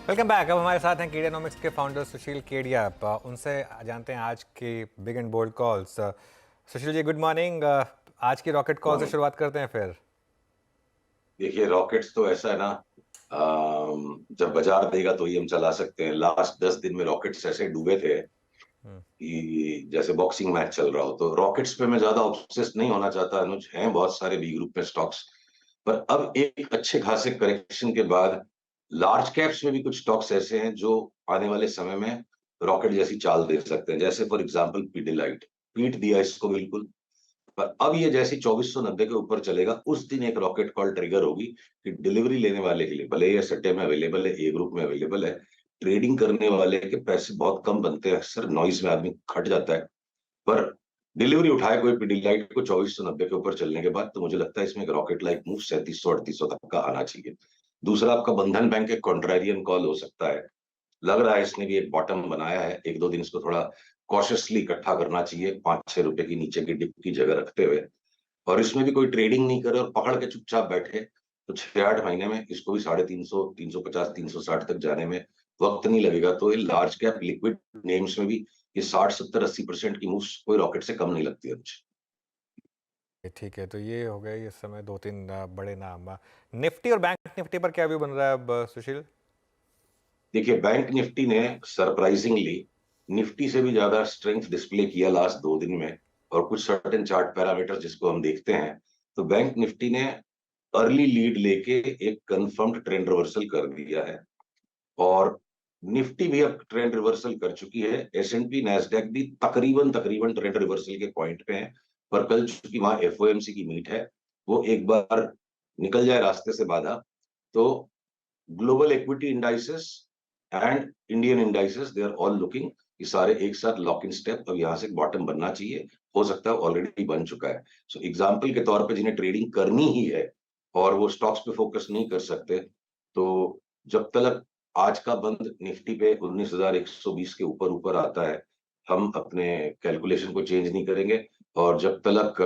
Welcome back. अब हमारे साथ हैं केडियानॉमिक्स के फाउंडर सुशील केडिया। उनसे जानते हैं आज की big and bold calls. Sushil ji, good morning. आज की रॉकेट कॉल से मॉर्निंग। शुरुआत करते हैं फिर। देखिए, रॉकेट्स तो ऐसा है ना। जब बाजार देगा तो ही हम चला सकते हैं। लास्ट 10 दिन में रॉकेट्स ऐसे डूबे थे कि जैसे बॉक्सिंग मैच चल रहा हो। तो रॉकेट्स पे मैं ज्यादा ऑब्सेस नहीं होना चाहता अनुज। हैं बहुत सारे बी ग्रुप में स्टॉक्स, पर अब एक अच्छे खासे करेक्शन के बाद लार्ज कैप्स में भी कुछ स्टॉक्स ऐसे हैं जो आने वाले समय में रॉकेट जैसी चाल दे सकते हैं। जैसे फॉर एग्जांपल पीडिलाइट, पीट दिया इसको बिल्कुल। पर अब ये जैसे 2490 के ऊपर चलेगा, उस दिन एक रॉकेट कॉल ट्रिगर होगी कि डिलीवरी लेने वाले के लिए, भले ये सट्टे में अवेलेबल है, ए ग्रुप में अवेलेबल है, ट्रेडिंग करने वाले के पैसे बहुत कम बनते हैं, अक्सर नॉइज में आदमी खट जाता है। पर डिलीवरी उठाए कोई पीडीलाइट को 2490 के ऊपर चलने के बाद, तो मुझे लगता है इसमें एक रॉकेट लाइक मूव 3700 3800 तक का आना चाहिए। दूसरा, आपका बंधन बैंक एक कॉन्ट्रेरियन कॉल हो सकता है। लग रहा है इसने भी एक बॉटम बनाया है। एक दो दिन इसको थोड़ा कॉशियसली इकट्ठा करना चाहिए, 5-6 रुपए की नीचे की डिप की जगह रखते हुए। और इसमें भी कोई ट्रेडिंग नहीं करे और पकड़ के चुपचाप बैठे, तो 6-8 महीने में इसको भी 350, 350, 360 तक जाने में वक्त नहीं लगेगा। तो ये लार्ज कैप लिक्विड नेम्स में भी ये 60-70-80% की मूव्स कोई रॉकेट से कम नहीं लगती है मुझे। ठीक है, तो ये हो गए इस समय दो तीन बड़े नाम। निफ्टी और बैंक निफ्टी पर क्या व्यू बन रहा है अब, सुशील? देखिए, बैंक निफ्टी ने सरप्राइजिंगली निफ्टी से भी ज्यादा स्ट्रेंथ डिस्प्ले किया लास्ट 2 दिन में। और कुछ सर्टेन चार्ट पैरामीटर्स जिसको हम देखते हैं, तो बैंक निफ्टी ने अर्ली लीड लेके एक कंफर्म्ड ट्रेंड रिवर्सल कर दिया है। और निफ्टी भी अब ट्रेंड रिवर्सल कर चुकी है। एस&पी नैस्डैक भी तकरीबन तकरीबन ट्रेंड रिवर्सल के पॉइंट पे है। पर कल चूंकि वहां एफओएमसी की मीट है, वो एक बार निकल जाए रास्ते से बाधा, तो global equity indices and Indian indices they are all looking कि सारे एक साथ लॉक इन स्टेप। अब यहाँ से बॉटम बनना चाहिए। हो सकता है ऑलरेडी बन चुका है। सो एग्जाम्पल के तौर पे जिन्हें ट्रेडिंग करनी ही है और वो स्टॉक्स पे फोकस नहीं कर सकते, तो जब तक आज का बंद निफ्टी पे 19,120 के ऊपर ऊपर आता है, हम अपने कैलकुलेशन को चेंज नहीं करेंगे। और जब तक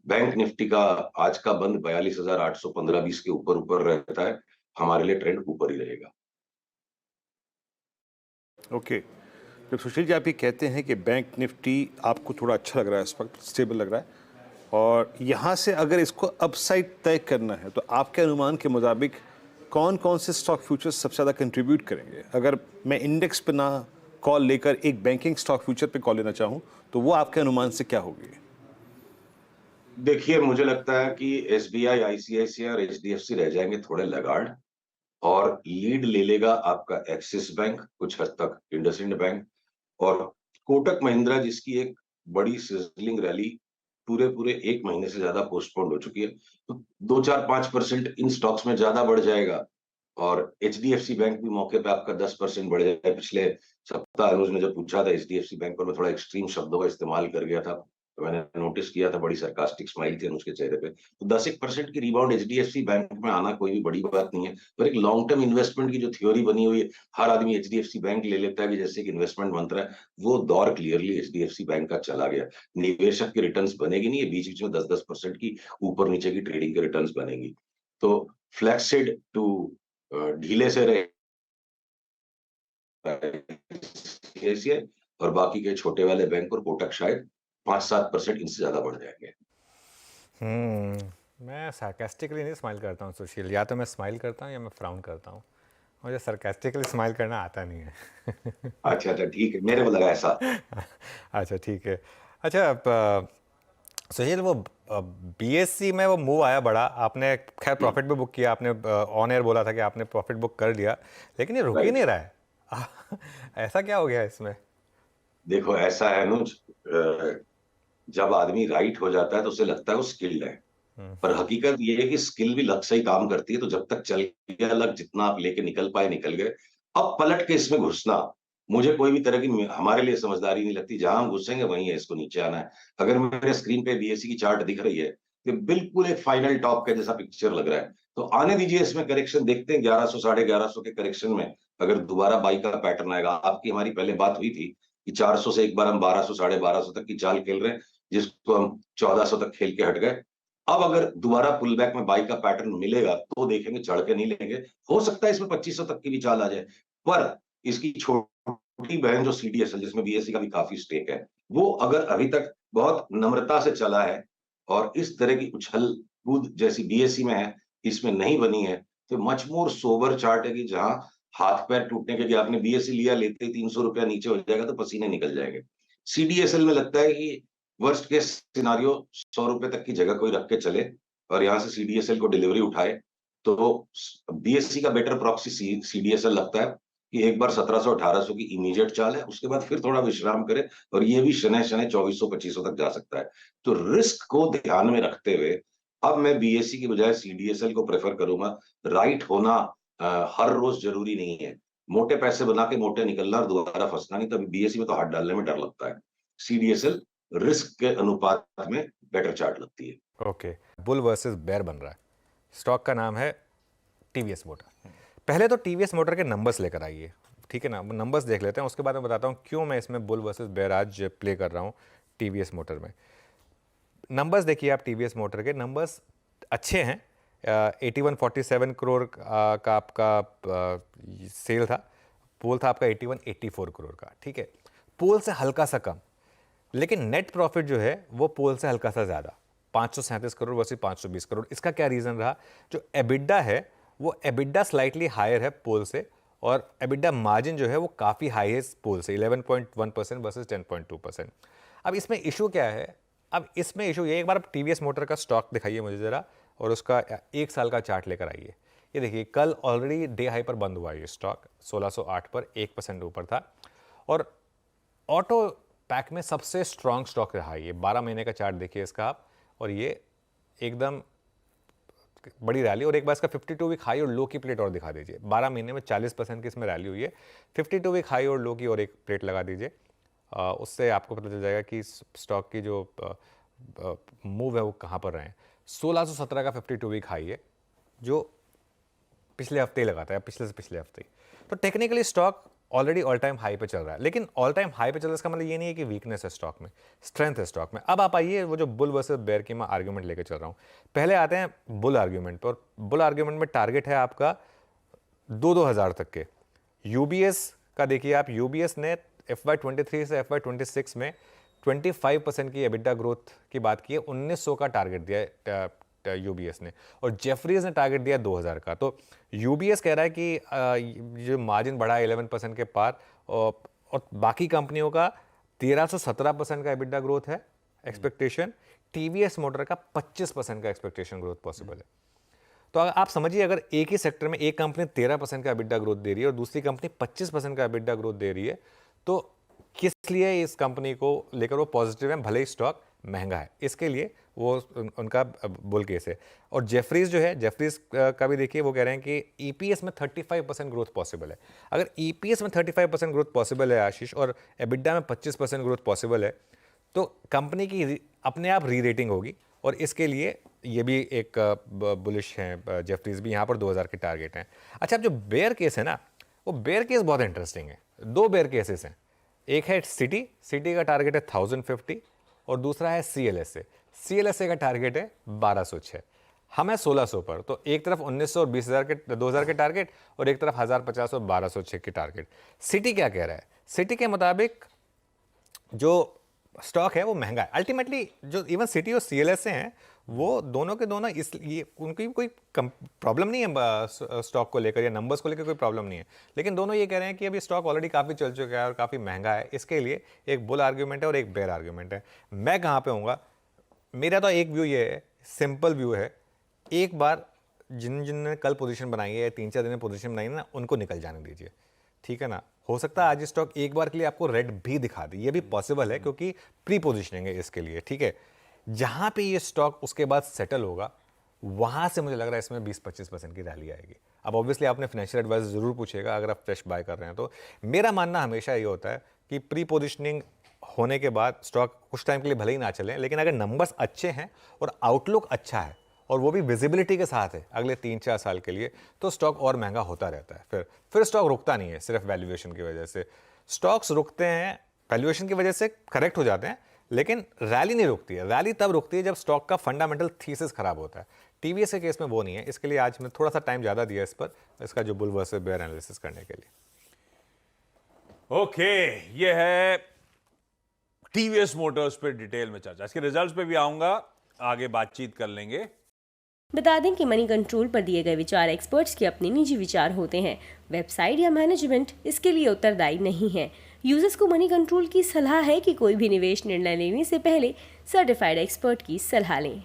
बैंक निफ्टी का आज का बंद 42,815-20 के ऊपर ऊपर रहता है, हमारे लिए ट्रेंड ऊपर ही रहेगा। ओके। जब सुशील जी आप ये कहते हैं कि बैंक निफ्टी आपको थोड़ा अच्छा लग रहा है, इस वक्त स्टेबल लग रहा है, और यहाँ से अगर इसको अपसाइड तय करना है तो आपके अनुमान के मुताबिक कौन कौन से स्टॉक फ्यूचर्स सबसे ज़्यादा कंट्रीब्यूट करेंगे? अगर मैं इंडेक्स पे ना कॉल लेकर एक बैंकिंग स्टॉक फ्यूचर पे कॉल लेना चाहूँ तो वो आपके अनुमान से क्या होगी? देखिए, मुझे लगता है कि एसबीआई, आईसीआईसीआई और एचडीएफसी रह जाएंगे थोड़े लगाड़। और लीड ले लेगा आपका एक्सिस बैंक, कुछ हद तक इंडसइंड बैंक, और कोटक महिंद्रा, जिसकी एक बड़ी सिजलिंग रैली पूरे पूरे 1 महीने से ज्यादा पोस्टपोन्ड हो चुकी है। तो 2-4-5% इन स्टॉक्स में ज्यादा बढ़ जाएगा। और एचडीएफसी बैंक भी मौके पे आपका 10% बढ़ जाएगा। पिछले सप्ताह अनुज ने जब पूछा था एचडीएफसी बैंक पर, मैं थोड़ा एक्सट्रीम शब्दों का इस्तेमाल कर गया था, तो मैंने नोटिस किया था बड़ी सरकास्टिक स्माइल थी अनुज के चेहरे पे। तो 10-1% की रिबाउंड एचडीएफसी बैंक में आना कोई भी बड़ी बात नहीं है। पर एक लॉन्ग टर्म इन्वेस्टमेंट की जो थ्योरी बनी हुई है, हर आदमी एचडीएफसी बैंक ले लेता है कि जैसे एक इन्वेस्टमेंट मंत्र है, वो दौर क्लियरली एचडीएफसी बैंक का चला गया। निवेशक की रिटर्न्स बनेगी नहीं, बीच बीच में 10-10% की ऊपर नीचे की ट्रेडिंग की रिटर्न्स बनेगी। तो फ्लैक्सिड टू ढीले से रहे और बाकी के छोटे वाले बैंक और कोटक शायद 5-7% इनसे ज्यादा बढ़ जाएंगे। मैं सार्केस्टिकली नहीं स्माइल करता हूँ सुशील। या तो मैं स्माइल करता हूँ या मैं फ्राउन करता हूँ। मुझे सार्केस्टिकली स्माइल करना आता नहीं है। अच्छा अच्छा, ठीक है, मेरे को लगा ऐसा। अच्छा, ठीक है। अच्छा, सुशील, वो बीएससी में वो मूव आया बड़ा, आपने खैर प्रॉफिट भी बुक किया, आपने ऑन एयर बोला था कि आपने प्रॉफिट बुक कर लिया, लेकिन ये रुक ही राइट। नहीं रहा है। ऐसा क्या हो गया इसमें? देखो, ऐसा है अनुज, जब आदमी राइट हो जाता है तो उसे लगता है वो स्किल्ड है। पर हकीकत ये है कि स्किल भी लक से ही काम करती है। तो जब तक चल गया लक, जितना आप लेके निकल पाए निकल गए। अब पलट के इसमें घुसना मुझे कोई भी तरह की, हमारे लिए समझदारी नहीं लगती। जहां हम घुसेंगे वहीं है इसको नीचे आना है। अगर मेरे स्क्रीन पे बीएससी की चार्ट दिख रही है, तो बिल्कुल एक फाइनल टॉप के जैसा पिक्चर लग रहा है। तो आने दीजिए, इसमें करेक्शन देखते हैं। 1100 1150 के करेक्शन में अगर दोबारा बाई का पैटर्न आएगा, आपकी हमारी पहले बात हुई थी कि 400 से एक बार हम 1200 1250 तक की चाल खेल रहे हैं, जिसको हम 1400 तक खेल के हट गए। अब अगर दोबारा पुल बैक में बाई का पैटर्न मिलेगा तो देखेंगे, चढ़ के नहीं लेंगे। हो सकता है इसमें 2500 तक की भी चाल आ जाए, पर इसकी छोटी बहन जो सीडीएसएल, जिसमें बीएसई का भी काफी स्टेक है, वो अगर अभी तक बहुत नम्रता से चला है और इस तरह की उछल कूद जैसी बीएसई में है, इसमें नहीं बनी है, तो मच मोर सोबर चार्ट है कि जहां हाथ पैर टूटने के, कि आपने बीएसई लिया, लेते ही 300 रुपया नीचे हो जाएगा तो पसीने निकल जाएंगे। सीडीएसएल में लगता है कि वर्स्ट केस सिनारियो 100 रुपए तक की जगह कोई रख के चले और यहाँ से सीडीएसएल को डिलीवरी उठाए, तो बीएससी का बेटर प्रॉक्सी सीडीएसएल लगता है कि एक बार 1700-1800 की इमीडिएट चाल है, उसके बाद फिर थोड़ा विश्राम करे और ये भी शनै शनै 2400-2500 तक जा सकता है। तो रिस्क को ध्यान में रखते हुए अब मैं बीएससी की बजाय सीडीएसएल को प्रेफर करूंगा। राइट होना हर रोज जरूरी नहीं है। मोटे पैसे बना के मोटे निकलना और दोबारा फंसना नहीं, तभी बीएससी में तो हाथ डालने में डर लगता है। सीडीएसएल रिस्क के अनुपात में बेटर चार्ट लगती है। ओके, बुल वर्सेस बेयर बन रहा है। स्टॉक का नाम है टीवीएस मोटर। पहले तो टीवीएस मोटर के नंबर्स लेकर आइए, ठीक है ना। नंबर्स देख लेते हैं, उसके बाद मैं बताता हूँ क्यों मैं इसमें बुल वर्सेस बेयर आज प्ले कर रहा हूँ टीवीएस मोटर में। नंबर्स देखिए आप, टीवीएस मोटर के नंबर्स अच्छे हैं। 8147 करोड़ का आपका सेल था। पोल था आपका 8184 करोड़ का, ठीक है। पोल से हल्का सा कम, लेकिन नेट प्रॉफिट जो है वो पोल से हल्का सा ज़्यादा, 537 करोड़ वर्सेस 520 करोड़। इसका क्या रीज़न रहा? जो एबिडा है वो एबिडा स्लाइटली हायर है पोल से, और एबिडा मार्जिन जो है वो काफ़ी हाई है पोल से, 11.1% वर्सेस 10.2%। अब इसमें इशू क्या है? अब इसमें इशू ये, एक बार टीवीएस मोटर का स्टॉक दिखाइए मुझे ज़रा, और उसका 1 साल का चार्ट लेकर आइए। ये देखिए, कल ऑलरेडी डे हाई पर बंद हुआ है ये स्टॉक, 1608 पर 1% ऊपर था, और ऑटो पैक में सबसे स्ट्रॉन्ग स्टॉक रहा ये। 12 महीने का चार्ट देखिए इसका आप, और ये एकदम बड़ी रैली। और एक बार इसका 52 वीक हाई और लो की प्लेट और दिखा दीजिए। 12 महीने में 40% की इसमें रैली हुई है। 52 वीक हाई और लो की और एक प्लेट लगा दीजिए, उससे आपको पता चल जाएगा कि स्टॉक की जो मूव है वो कहाँ पर रहे हैं। 1617 का 52 वीक हाई है, जो पिछले हफ्ते ही लगाता है, पिछले से पिछले हफ्ते ही। तो technically stock already all time high पे चल रहा है, लेकिन ऑल टाइम हाई पे चल रहा है इसका मतलब ये नहीं है कि वीकनेस है स्टॉक में, स्ट्रेंथ है स्टॉक में। अब आप आइए वो जो बुल वर्सेस बेयर की मैं आर्ग्यूमेंट लेके चल रहा हूँ। पहले आते हैं बुल आर्ग्यूमेंट पर। बुल आर्ग्यूमेंट में टारगेट है आपका 2-2000 तक के। यूबीएस का देखिए आप, यूबीएस ने FY23 से FY26 में 25% की एबिटा ग्रोथ की बात की है। 1900 का टारगेट दिया है यूबीएस ने, और जेफरीज ने टारगेट दिया 2000 का। तो यूबीएस कह रहा है कि जो मार्जिन बढ़ा है 11% के पार, और बाकी कंपनियों का 1317% का एबिटा ग्रोथ है एक्सपेक्टेशन। टीवीएस मोटर का 25% का एक्सपेक्टेशन ग्रोथ पॉसिबल है। तो आप समझिए, अगर एक ही सेक्टर में एक कंपनी 13% का एबिटा ग्रोथ दे रही है और दूसरी कंपनी 25% का एबिटा ग्रोथ दे रही है, तो किस लिए इस कंपनी को लेकर वो पॉजिटिव है, भले ही स्टॉक महंगा है? इसके लिए वो उनका बुल केस है। और जेफरीज जो है, जेफरीज का भी देखिए, वो कह रहे हैं कि ईपीएस में 35% ग्रोथ पॉसिबल है। अगर ईपीएस में 35% ग्रोथ पॉसिबल है आशीष, और एबिटा में 25% ग्रोथ पॉसिबल है, तो कंपनी की अपने आप री रेटिंग होगी। और इसके लिए ये भी एक बुलिश है जेफरीज भी, यहाँ पर 2000 के टारगेट हैं। अच्छा, अब जो बेयर केस है ना, वो बेयर केस बहुत इंटरेस्टिंग है। 2 बेयर केसेस हैं। एक है सिटी, सिटी का टारगेट है 1050, और दूसरा है सीएलएसए। सीएलएसए का टारगेट है 1206, हम है 1600 पर। तो एक तरफ 1900 और 20000 के 2000 के टारगेट, और एक तरफ 1050 और 1206 के टारगेट। सिटी क्या कह रहा है? सिटी के मुताबिक जो स्टॉक है वो महंगा है। अल्टीमेटली जो इवन सिटी और सीएलएसए हैं, वो दोनों के दोनों ये उनकी कोई प्रॉब्लम नहीं है स्टॉक को लेकर या नंबर्स को लेकर, कोई प्रॉब्लम नहीं है। लेकिन दोनों ये कह रहे हैं कि अभी स्टॉक ऑलरेडी काफ़ी चल चुका है और काफ़ी महंगा है। इसके लिए एक बुल आर्ग्यूमेंट है और एक बेयर आर्ग्यूमेंट है। मैं कहाँ पे हूँगा? मेरा तो एक व्यू ये है, सिंपल व्यू है, एक बार जिनने कल पोजीशन बनाई है या 3-4 दिन में पोजीशन बनाई है ना, उनको निकल जाने दीजिए, ठीक है ना। हो सकता है आज स्टॉक एक बार के लिए आपको रेड भी दिखा दे, ये भी पॉसिबल है, क्योंकि प्री पोजीशनिंग है इसके लिए, ठीक है। जहां पे ये स्टॉक उसके बाद सेटल होगा, वहां से मुझे लग रहा है इसमें 20-25% की रैली आएगी। अब ऑब्वियसली आपने फाइनेंशियल एडवाइजर जरूर पूछेगा अगर आप फ्रेश बाय कर रहे हैं तो। मेरा मानना हमेशा ये होता है कि प्री पोजीशनिंग होने के बाद स्टॉक कुछ टाइम के लिए भले ही ना चले, लेकिन अगर नंबर्स अच्छे हैं और आउटलुक अच्छा है, और वो भी विजिबिलिटी के साथ है अगले 3-4 साल के लिए, तो स्टॉक और महंगा होता रहता है। फिर स्टॉक रुकता नहीं है सिर्फ वैल्यूएशन की वजह से। स्टॉक्स रुकते हैं वैल्यूएशन की वजह से, करेक्ट हो जाते हैं, लेकिन रैली नहीं रुकती है। रैली तब रुकती है जब स्टॉक का फंडामेंटल थीसिस खराब होता है। टीवीएस के केस में वो नहीं है, इसके लिए आज मैं थोड़ा सा टाइम ज़्यादा दिया इस पर, इसका जो बुल वर्सेस बेयर एनालिसिस करने के लिए। ओके, ये है टीवीएस मोटर्स पे डिटेल में चर्चा। इसके रिजल्ट्स पे भी आऊंगा, आगे बातचीत कर लेंगे। बता दें कि मनी कंट्रोल पर दिए गए विचार एक्सपर्ट्स के अपने निजी विचार होते हैं। वेबसाइट या मैनेजमेंट इसके लिए उत्तरदायी नहीं है। यूजर्स को मनी कंट्रोल की सलाह है कि कोई भी निवेश निर्णय लेने से पहले सर्टिफाइड एक्सपर्ट की सलाह लें।